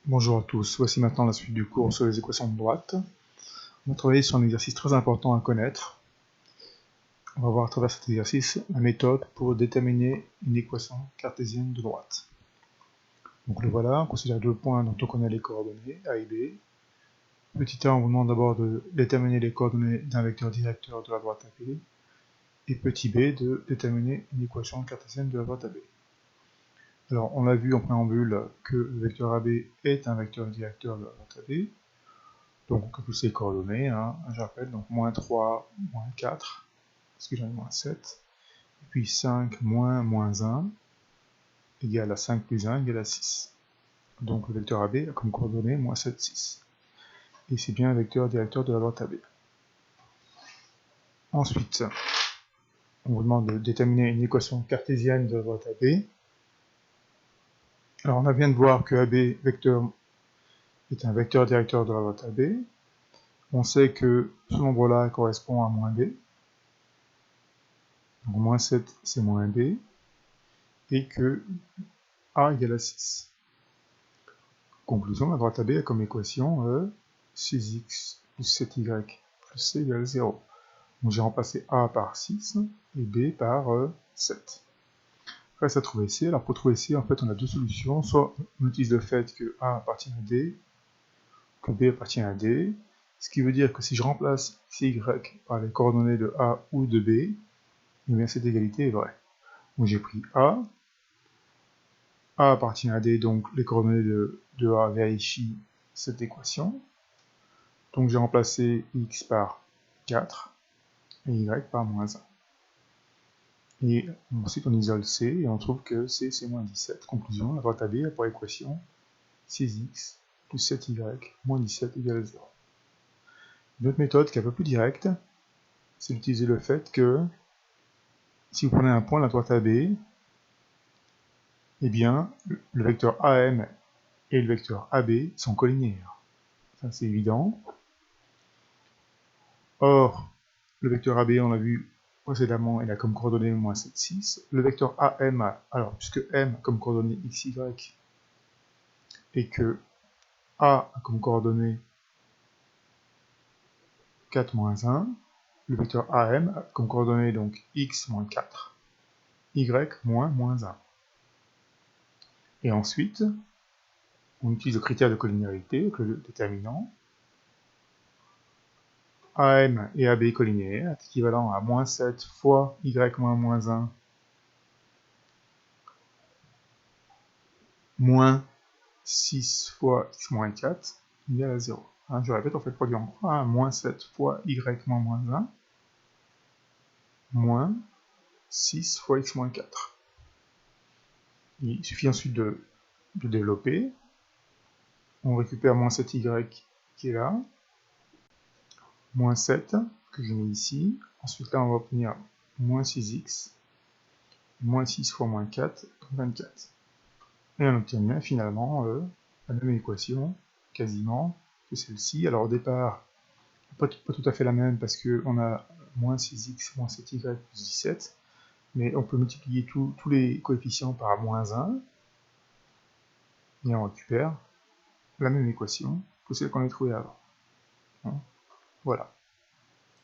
Bonjour à tous, voici maintenant la suite du cours sur les équations de droite. On va travailler sur un exercice très important à connaître. On va voir à travers cet exercice la méthode pour déterminer une équation cartésienne de droite. Donc le voilà, on considère deux points dont on connaît les coordonnées, A et B. Petit a, on vous demande d'abord de déterminer les coordonnées d'un vecteur directeur de la droite AB. Et petit b, de déterminer une équation cartésienne de la droite AB. Alors on a vu en préambule que le vecteur AB est un vecteur directeur de la droite AB. Donc on calcule ses coordonnées, hein, je rappelle, donc moins 3, moins 4, parce que j'en ai moins 7, et puis 5 moins 1, égale à 5 plus 1, égale à 6. Donc le vecteur AB a comme coordonnées moins 7, 6. Et c'est bien un vecteur directeur de la droite AB. Ensuite, on vous demande de déterminer une équation cartésienne de la droite AB. Alors on vient de voir que AB vecteur est un vecteur directeur de la droite AB. On sait que ce nombre-là correspond à moins B. Donc moins 7, c'est moins B. Et que A égale à 6. Conclusion, la droite AB a comme équation 6x plus 7y plus c égale 0. Donc j'ai remplacé A par 6 et B par 7. Reste à trouver C. Alors pour trouver C, en fait, on a deux solutions. Soit on utilise le fait que A appartient à D, que B appartient à D, ce qui veut dire que si je remplace cy par les coordonnées de A ou de B, eh bien cette égalité est vraie. Donc j'ai pris A appartient à D, donc les coordonnées de A vérifient cette équation. Donc j'ai remplacé x par 4 et y par moins 1. Et ensuite on isole C et on trouve que C c'est moins 17. Conclusion, la droite AB a pour équation 6x plus 7y moins 17 égale 0. Une autre méthode qui est un peu plus directe, c'est d'utiliser le fait que si vous prenez un point de la droite AB, eh bien le vecteur AM et le vecteur AB sont collinéaires. Ça c'est évident. Or, le vecteur AB, on l'a vu précédemment, il a comme coordonnée moins 7, 6. Le vecteur AM, alors puisque M a comme coordonnée xy et que A a comme coordonnée 4 moins 1, le vecteur AM a comme coordonnée donc x moins 4, y moins 1. Et ensuite, on utilise le critère de collinéarité avec le déterminant. AM et AB collinéaires est équivalent à moins 7 fois y moins 1 moins 6 fois x moins 4 égale à 0. Hein, je répète, on fait le produit en croix, hein, moins 7 fois y moins 1 moins 6 fois x moins 4. Il suffit ensuite de développer. On récupère moins 7y qui est là, moins 7 que je mets ici. Ensuite là on va obtenir moins 6x, moins 6 fois moins 4, donc 24. Et on obtient bien finalement la même équation, quasiment, que celle-ci. Alors au départ, pas tout à fait la même parce qu'on a moins 6x moins 7y plus 17, mais on peut multiplier tous les coefficients par moins 1, et on récupère la même équation que celle qu'on a trouvée avant. Voilà.